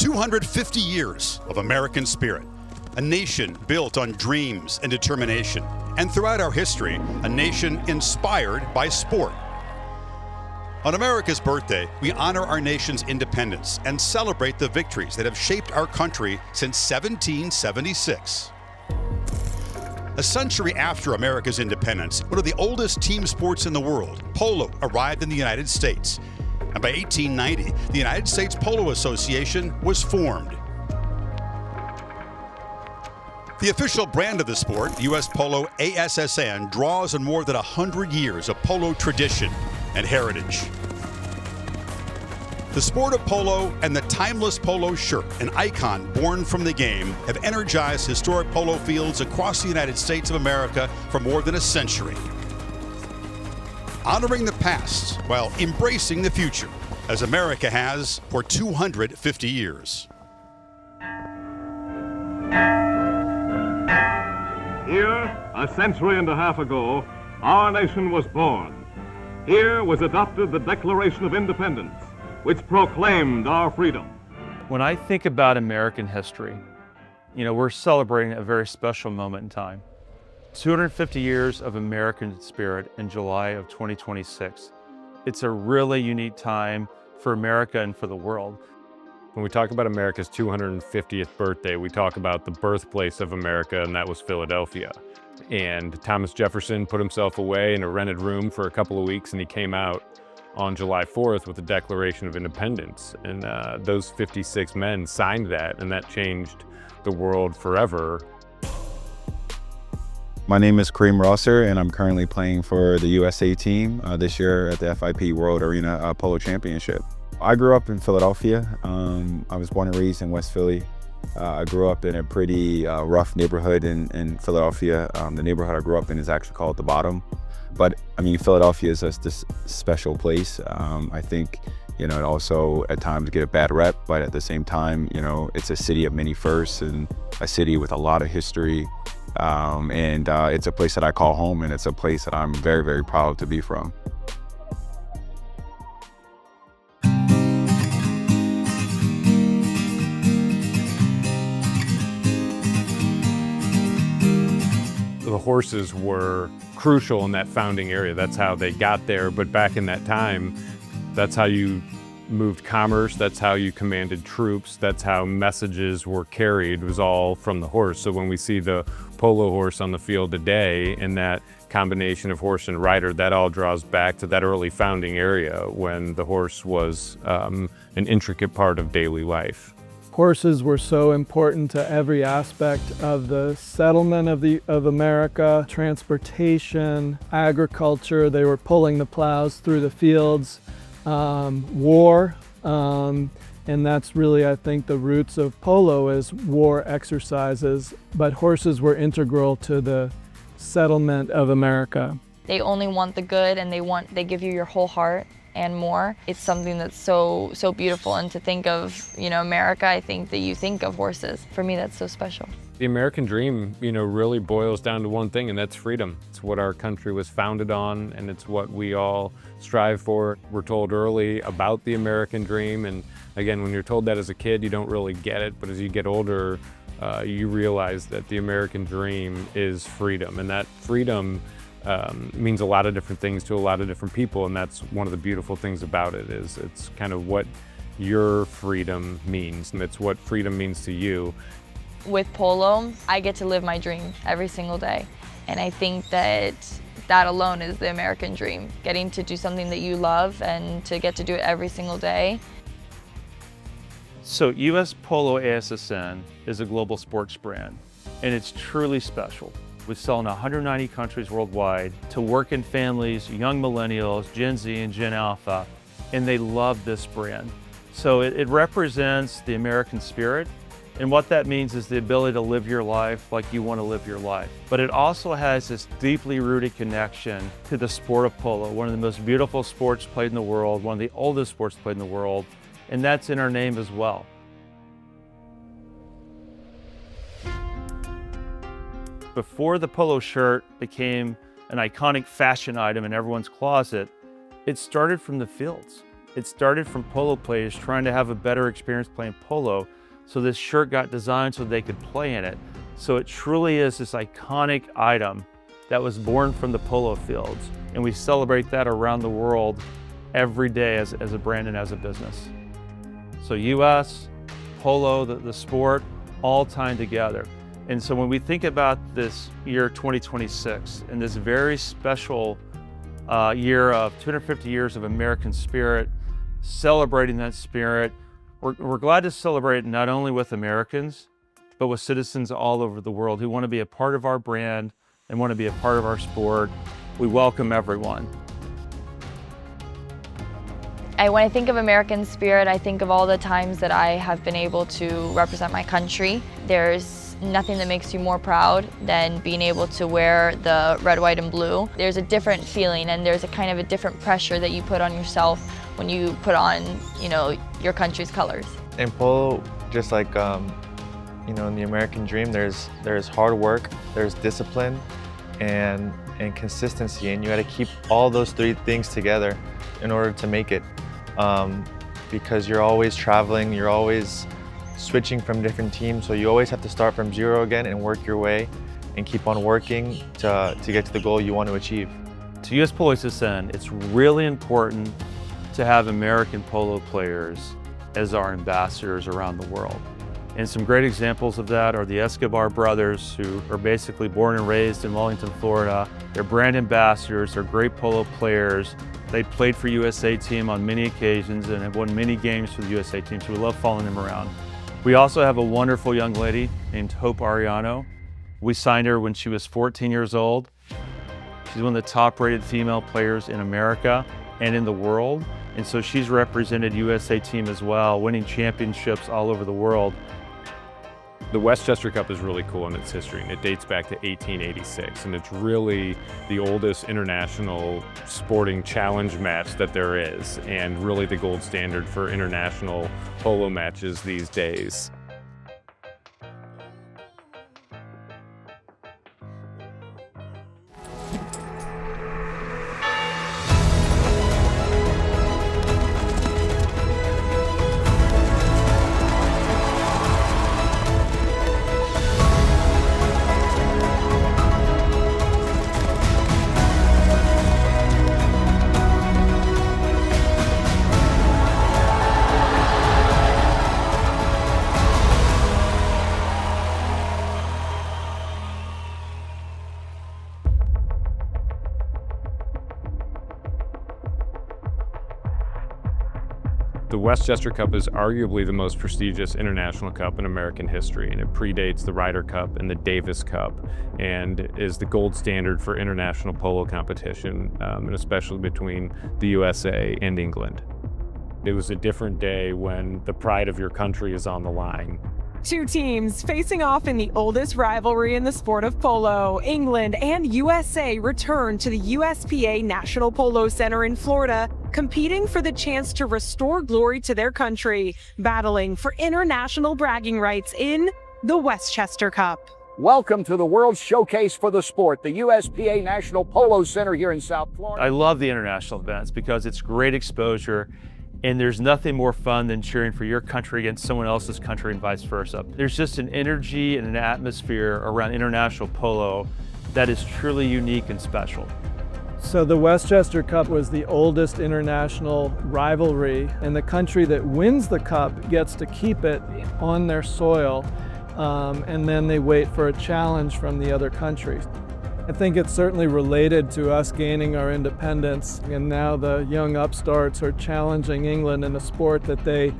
250 years of American spirit, a nation built on dreams and determination, and throughout our history, a nation inspired by sport. On America's birthday, we honor our nation's independence and celebrate the victories that have shaped our country since 1776. A century after America's independence, one of the oldest team sports in the world, polo, arrived in the United States. And by 1890, the United States Polo Association was formed. The official brand of the sport, U.S. Polo ASSN, draws on more than 100 years of polo tradition and heritage. The sport of polo and the timeless polo shirt, an icon born from the game, have energized historic polo fields across the United States of America for more than a century. Honoring the past while embracing the future, as America has for 250 years. Here, a century and a half ago, our nation was born. Here was adopted the Declaration of Independence, which proclaimed our freedom. When I think about American history, we're celebrating a very special moment in time. 250 years of American spirit in July of 2026. It's a really unique time for America and for the world. When we talk about America's 250th birthday, we talk about the birthplace of America, and that was Philadelphia. And Thomas Jefferson put himself away in a rented room for a couple of weeks, and he came out on July 4th with the Declaration of Independence. And those 56 men signed that, and that changed the world forever. My name is Kareem Rosser, and I'm currently playing for the USA team this year at the FIP World Arena Polo Championship. I grew up in Philadelphia. I was born and raised in West Philly. I grew up in a pretty rough neighborhood in Philadelphia. The neighborhood I grew up in is actually called The Bottom. But I mean, Philadelphia is just this special place. I think, it also at times get a bad rep, but at the same time, it's a city of many firsts and a city with a lot of history. And it's a place that I call home, and it's a place that I'm very, very proud to be from. The horses were crucial in that founding area. That's how they got there. But back in that time, that's how you moved commerce, that's how you commanded troops, that's how messages were carried, was all from the horse. So when we see the polo horse on the field today and that combination of horse and rider, that all draws back to that early founding area when the horse was an intricate part of daily life. Horses were so important to every aspect of the settlement of America, transportation, agriculture. They were pulling the plows through the fields, war, and that's really, I think, the roots of polo is war exercises, but horses were integral to the settlement of America. They only want the good, and they give you your whole heart and more. It's something that's so beautiful, and to think of, America, I think that you think of horses. For me, that's so special. The American dream, really boils down to one thing, and that's freedom. It's what our country was founded on, and it's what we all strive for. We're told early about the American dream, and again, when you're told that as a kid, you don't really get it, but as you get older, you realize that the American dream is freedom, and that freedom means a lot of different things to a lot of different people, and that's one of the beautiful things about it, is it's kind of what your freedom means, and it's what freedom means to you. With polo, I get to live my dream every single day, and I think that alone is the American dream, getting to do something that you love and to get to do it every single day. So U.S. Polo ASSN is a global sports brand, and it's truly special. We sell in 190 countries worldwide to working families, young millennials, Gen Z and Gen Alpha, and they love this brand. So it represents the American spirit, and what that means is the ability to live your life like you want to live your life. But it also has this deeply rooted connection to the sport of polo, one of the most beautiful sports played in the world, one of the oldest sports played in the world, and that's in our name as well. Before the polo shirt became an iconic fashion item in everyone's closet, it started from the fields. It started from polo players trying to have a better experience playing polo, so this shirt got designed so they could play in it. So it truly is this iconic item that was born from the polo fields, and we celebrate that around the world every day as a brand and as a business. So US, polo, the sport, all tying together. And so when we think about this year 2026 and this very special year of 250 years of American spirit, celebrating that spirit, we're glad to celebrate not only with Americans, but with citizens all over the world who want to be a part of our brand and want to be a part of our sport. We welcome everyone. When I think of American spirit, I think of all the times that I have been able to represent my country. There's nothing that makes you more proud than being able to wear the red, white, and blue. There's a different feeling, and there's a kind of a different pressure that you put on yourself when you put on, your country's colors. In polo, just like in the American dream, there's hard work, there's discipline, and consistency, and you got to keep all those three things together in order to make it. Because you're always traveling, you're always switching from different teams, so you always have to start from zero again and work your way and keep on working to get to the goal you want to achieve. To US Polo SSN, it's really important to have American polo players as our ambassadors around the world. And some great examples of that are the Escobar brothers, who are basically born and raised in Wellington, Florida. They're brand ambassadors, they're great polo players. They played for USA team on many occasions and have won many games for the USA team, so we love following them around. We also have a wonderful young lady named Hope Ariano. We signed her when she was 14 years old. She's one of the top-rated female players in America and in the world, and so she's represented USA team as well, winning championships all over the world. The Westchester Cup is really cool in its history, and it dates back to 1886, and it's really the oldest international sporting challenge match that there is, and really the gold standard for international polo matches these days. The Westchester Cup is arguably the most prestigious international cup in American history, and it predates the Ryder Cup and the Davis Cup, and is the gold standard for international polo competition, and especially between the USA and England. It was a different day when the pride of your country is on the line. Two teams facing off in the oldest rivalry in the sport of polo. England and USA return to the USPA National Polo Center in Florida, competing for the chance to restore glory to their country, battling for international bragging rights in the Westchester Cup. Welcome to the World Showcase for the sport, the USPA National Polo Center here in South Florida. I love the international events because it's great exposure, and there's nothing more fun than cheering for your country against someone else's country and vice versa. There's just an energy and an atmosphere around international polo that is truly unique and special. So the Westchester Cup was the oldest international rivalry, and the country that wins the cup gets to keep it on their soil, and then they wait for a challenge from the other countries. I think it's certainly related to us gaining our independence, and now the young upstarts are challenging England in a sport that they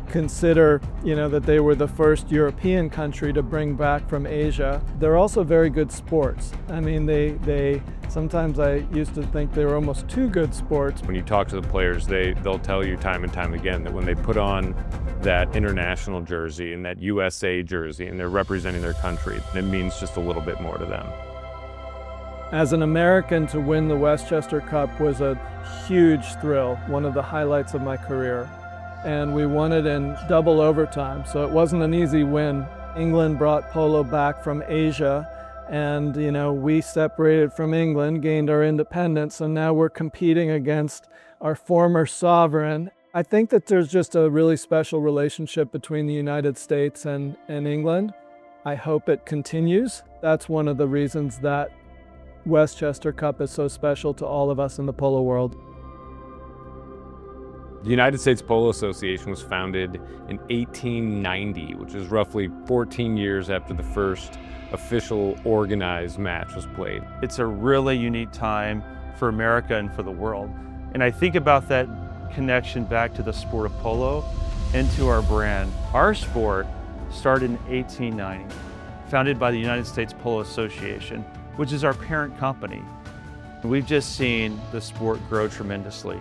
consider, that they were the first European country to bring back from Asia. They're also very good sports. I mean, they sometimes I used to think they were almost too good sports. When you talk to the players, they'll tell you time and time again that when they put on that international jersey and that USA jersey and they're representing their country, it means just a little bit more to them. As an American, to win the Westchester Cup was a huge thrill, one of the highlights of my career. And we won it in double overtime, so it wasn't an easy win. England brought polo back from Asia, and we separated from England, gained our independence, and now we're competing against our former sovereign. I think that there's just a really special relationship between the United States and England. I hope it continues. That's one of the reasons that Westchester Cup is so special to all of us in the polo world. The United States Polo Association was founded in 1890, which is roughly 14 years after the first official organized match was played. It's a really unique time for America and for the world. And I think about that connection back to the sport of polo and to our brand. Our sport started in 1890, founded by the United States Polo Association, which is our parent company. We've just seen the sport grow tremendously.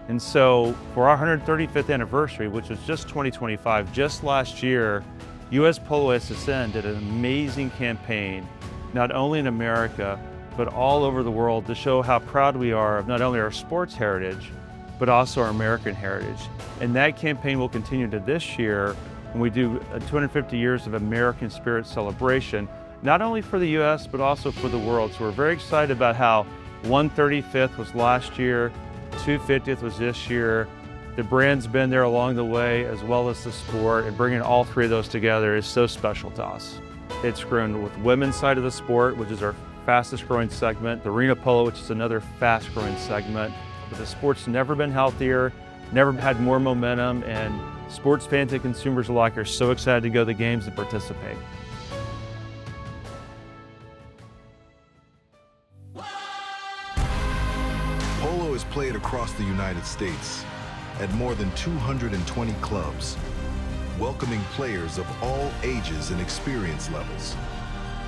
And so for our 135th anniversary, which was just 2025, just last year, US Polo SSN did an amazing campaign, not only in America, but all over the world to show how proud we are of not only our sports heritage, but also our American heritage. And that campaign will continue to this year when we do a 250 years of American spirit celebration, not only for the US, but also for the world. So we're very excited about how 135th was last year, 250th was this year. The brand's been there along the way, as well as the sport, and bringing all three of those together is so special to us. It's grown with women's side of the sport, which is our fastest growing segment, the arena polo, which is another fast growing segment. But the sport's never been healthier, never had more momentum, and sports fans and consumers alike are so excited to go to the games and participate. Polo is played across the United States at more than 220 clubs, welcoming players of all ages and experience levels.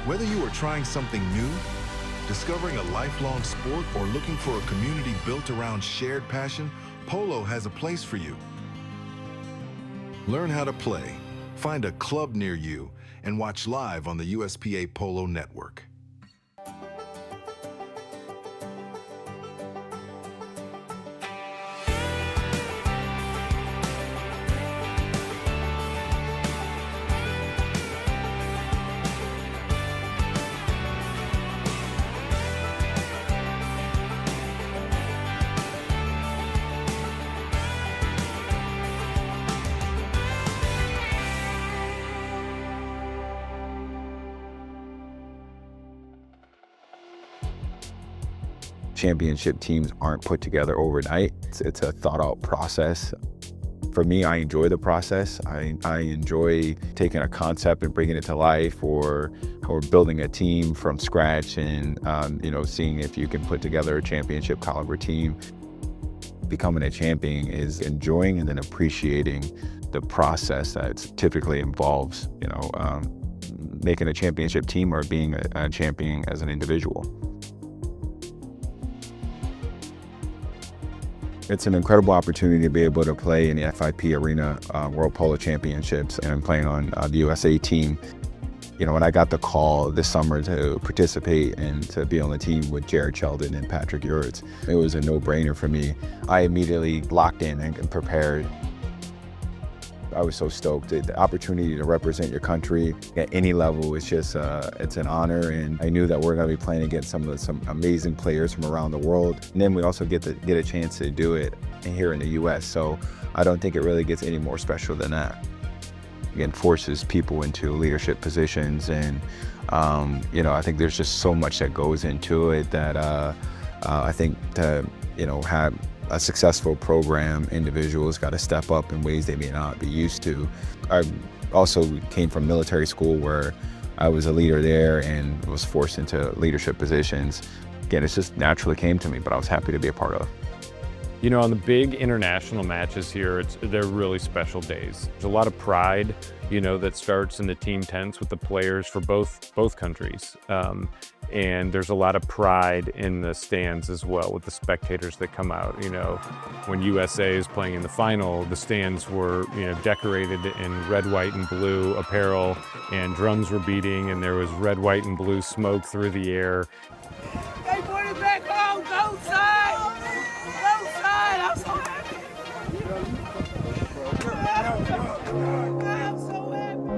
Whether you are trying something new, discovering a lifelong sport, or looking for a community built around shared passion, Polo has a place for you. Learn how to play, find a club near you, and watch live on the USPA Polo Network. Championship teams aren't put together overnight. It's a thought out process. For me, I enjoy the process. I enjoy taking a concept and bringing it to life, or building a team from scratch and seeing if you can put together a championship caliber team. Becoming a champion is enjoying and then appreciating the process that typically involves, making a championship team or being a champion as an individual. It's an incredible opportunity to be able to play in the FIP Arena World Polo Championships, and I'm playing on the USA team. When I got the call this summer to participate and to be on the team with Jared Sheldon and Patrick Uric, it was a no-brainer for me. I immediately locked in and prepared. I was so stoked. The opportunity to represent your country at any level is just, it's an honor. And I knew that we're going to be playing against some amazing players from around the world. And then we also get a chance to do it here in the US. So I don't think it really gets any more special than that. Again, forces people into leadership positions. And, I think there's just so much that goes into it that I think to, have a successful program, individuals got to step up in ways they may not be used to. I also came from military school where I was a leader there and was forced into leadership positions. Again, it just naturally came to me, but I was happy to be a part of. On the big international matches here, they're really special days. There's a lot of pride, that starts in the team tents with the players for both countries. And there's a lot of pride in the stands as well with the spectators that come out. When USA is playing in the final, the stands were, decorated in red, white, and blue apparel, and drums were beating, and there was red, white, and blue smoke through the air. They put it back home, go side! Go side, I'm so happy! I'm so happy!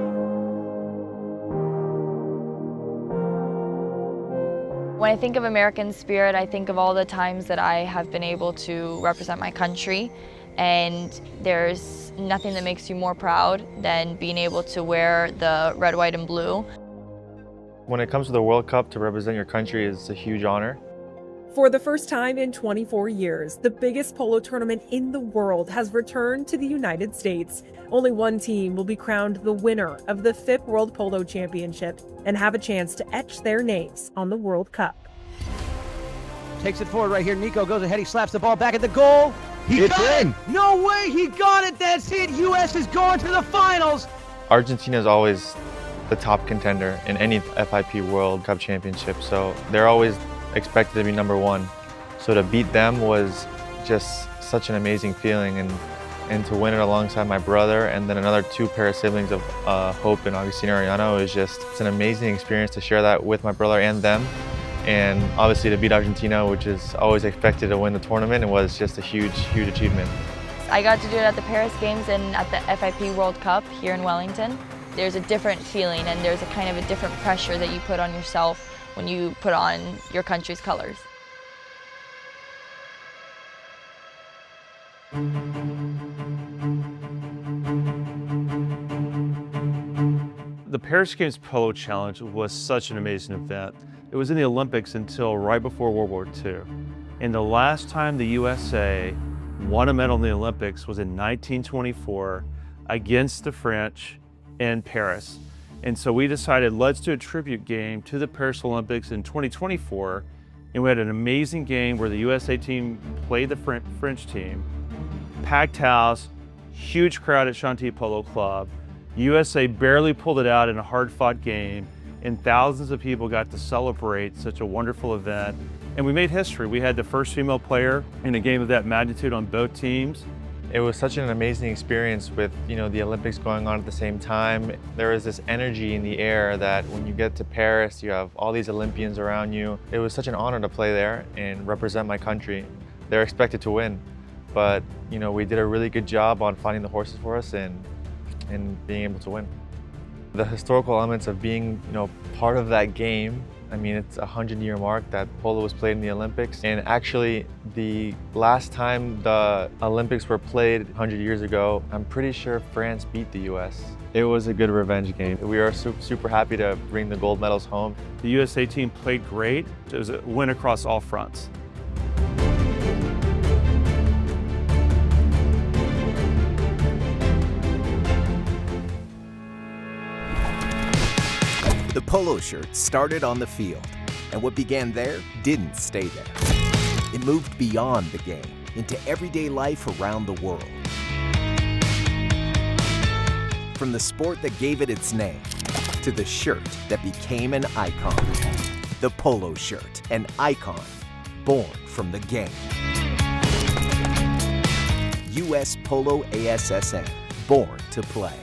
When I think of American spirit, I think of all the times that I have been able to represent my country And there's nothing that makes you more proud than being able to wear the red, white, and blue. When it comes to the World Cup, to represent your country is a huge honor. For the first time in 24 years, the biggest polo tournament in the world has returned to the United States. Only one team will be crowned the winner of the 5th World Polo Championship and have a chance to etch their names on the World Cup. Takes it forward right here. Nico goes ahead. He slaps the ball back at the goal. He got it! No way! He got it! That's it! U.S. is going to the finals! Argentina is always the top contender in any FIP World Cup Championship, so they're always expected to be #1. So to beat them was just such an amazing feeling, and to win it alongside my brother and then another 2 pair of siblings of Hope and Agustina Ariano is it's an amazing experience to share that with my brother and them. And obviously to beat Argentina, which is always expected to win the tournament, it was just a huge, huge achievement. I got to do it at the Paris Games and at the FIP World Cup here in Wellington. There's a different feeling and there's a kind of a different pressure that you put on yourself when you put on your country's colors. The Paris Games Polo Challenge was such an amazing event. It was in the Olympics until right before World War II. And the last time the USA won a medal in the Olympics was in 1924 against the French in Paris. And so we decided, let's do a tribute game to the Paris Olympics in 2024. And we had an amazing game where the USA team played the French team. Packed house, huge crowd at Chantilly Polo Club. USA barely pulled it out in a hard-fought game, and thousands of people got to celebrate such a wonderful event. And we made history. We had the first female player in a game of that magnitude on both teams. It was such an amazing experience with, the Olympics going on at the same time. There was this energy in the air that when you get to Paris, you have all these Olympians around you. It was such an honor to play there and represent my country. They're expected to win, but we did a really good job on finding the horses for us and being able to win. The historical elements of being, part of that game. I mean, it's a 100-year mark that polo was played in the Olympics. And actually, the last time the Olympics were played 100 years ago, I'm pretty sure France beat the US. It was a good revenge game. We are super happy to bring the gold medals home. The USA team played great. It was a win across all fronts. The polo shirt started on the field, and what began there didn't stay there. It moved beyond the game into everyday life around the world. From the sport that gave it its name to the shirt that became an icon. The polo shirt, an icon born from the game. US Polo ASSN, born to play.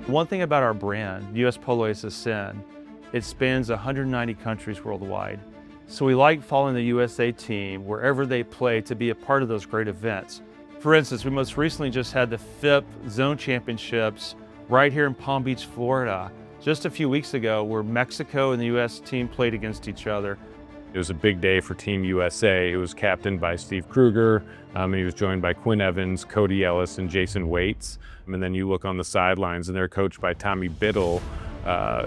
One thing about our brand, US Polo ASSN, it spans 190 countries worldwide. So we like following the USA team wherever they play to be a part of those great events. For instance, we most recently just had the FIP Zone Championships right here in Palm Beach, Florida, just a few weeks ago, where Mexico and the US team played against each other. It was a big day for Team USA. It was captained by Steve Kruger, and he was joined by Quinn Evans, Cody Ellis, and Jason Waits. And then you look on the sidelines, and they're coached by Tommy Biddle,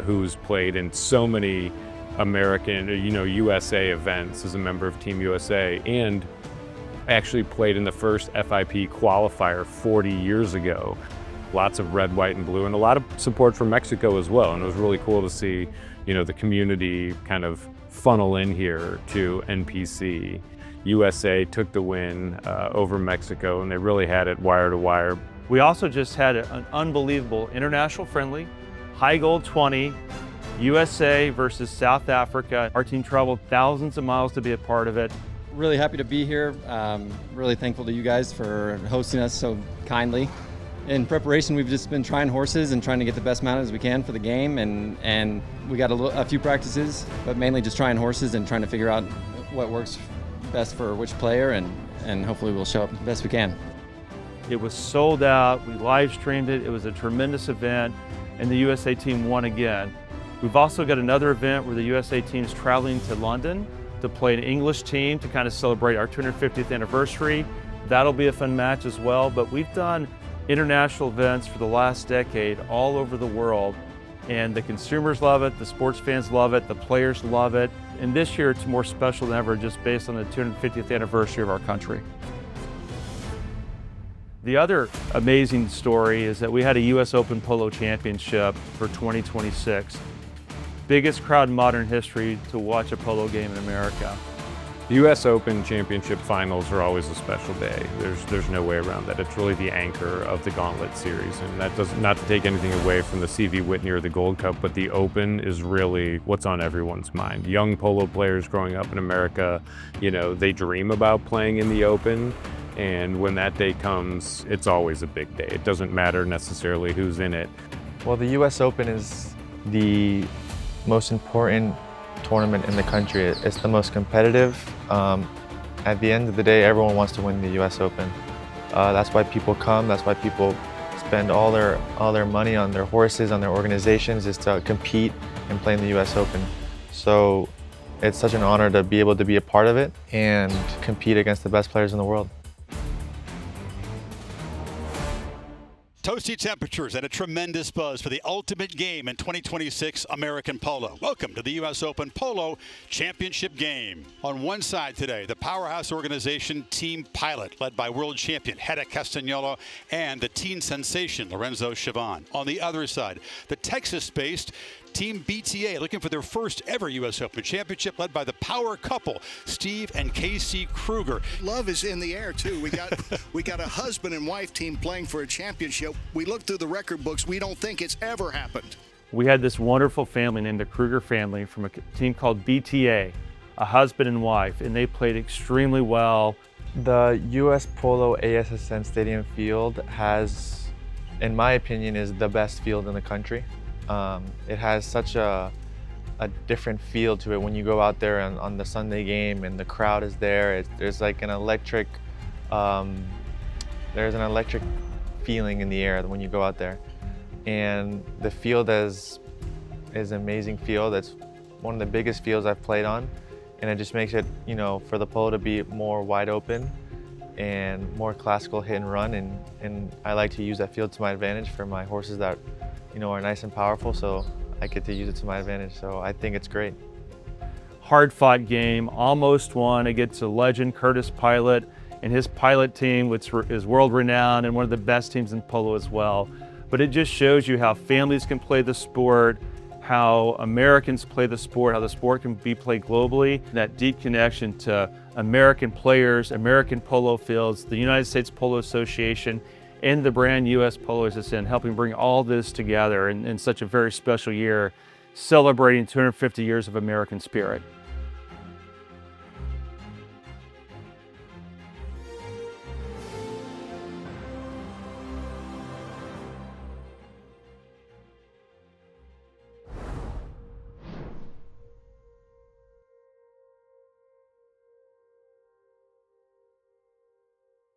who's played in so many American, USA events as a member of Team USA, and actually played in the first FIP qualifier 40 years ago. Lots of red, white, and blue, and a lot of support from Mexico as well. And it was really cool to see, the community kind of funnel in here to NPC. USA took the win over Mexico, and they really had it wire to wire. We also just had an unbelievable international friendly, high gold 20, USA versus South Africa. Our team traveled thousands of miles to be a part of it. Really happy to be here. Really thankful to you guys for hosting us so kindly. In preparation, we've just been trying horses and trying to get the best mount as we can for the game, and we got a few practices, but mainly just trying horses and trying to figure out what works best for which player, and hopefully we'll show up the best we can. It was sold out, we live streamed it, it was a tremendous event, and the USA team won again. We've also got another event where the USA team is traveling to London to play an English team to kind of celebrate our 250th anniversary. That'll be a fun match as well, but we've done international events for the last decade all over the world, and the consumers love it, the sports fans love it, the players love it, and this year it's more special than ever just based on the 250th anniversary of our country. The other amazing story is that we had a U.S. Open Polo Championship for 2026. Biggest crowd in modern history to watch a polo game in America. The U.S. Open Championship finals are always a special day. There's no way around that. It's really the anchor of the Gauntlet Series, and that does not to take anything away from the C.V. Whitney or the Gold Cup, but the Open is really what's on everyone's mind. Young polo players growing up in America, you know, they dream about playing in the Open, and when that day comes, it's always a big day. It doesn't matter necessarily who's in it. Well, the U.S. Open is the most important tournament in the country. It's the most competitive. At the end of the day, everyone wants to win the U.S. Open. That's why people come. That's why people spend all their money on their horses, on their organizations, is to compete and play in the U.S. Open. So it's such an honor to be able to be a part of it and compete against the best players in the world. Toasty temperatures and a tremendous buzz for the ultimate game in 2026 American Polo. Welcome to the U.S. Open Polo Championship game. On one side today, the powerhouse organization Team Pilot, led by world champion Hedda Castagnolo and the teen sensation Lorenzo Chiavon. On the other side, the Texas-based Team BTA, looking for their first ever U.S. Open Championship, led by the power couple, Steve and Casey Kruger. Love is in the air, too. We got a husband and wife team playing for a championship. We look through the record books. We don't think it's ever happened. We had this wonderful family named the Kruger family from a team called BTA, a husband and wife, and they played extremely well. The U.S. Polo ASSN Stadium field has, in my opinion, is the best field in the country. It has such a different feel to it when you go out there on the Sunday game and the crowd is there. There's like an electric, there's an electric feeling in the air when you go out there. And the field is an amazing field. It's one of the biggest fields I've played on. And it just makes it, you know, for the polo to be more wide open and more classical hit and run. And I like to use that field to my advantage for my horses that, you know, are nice and powerful, so I get to use it to my advantage. So I think it's great. Hard-fought game, almost won against a legend, Curtis Pilot, and his Pilot team, which is world-renowned and one of the best teams in polo as well. But it just shows you how families can play the sport, how Americans play the sport, how the sport can be played globally, that deep connection to American players, American polo fields, the United States Polo Association, and the brand U.S. Polo ASSN, helping bring all this together in such a very special year, celebrating 250 years of American spirit.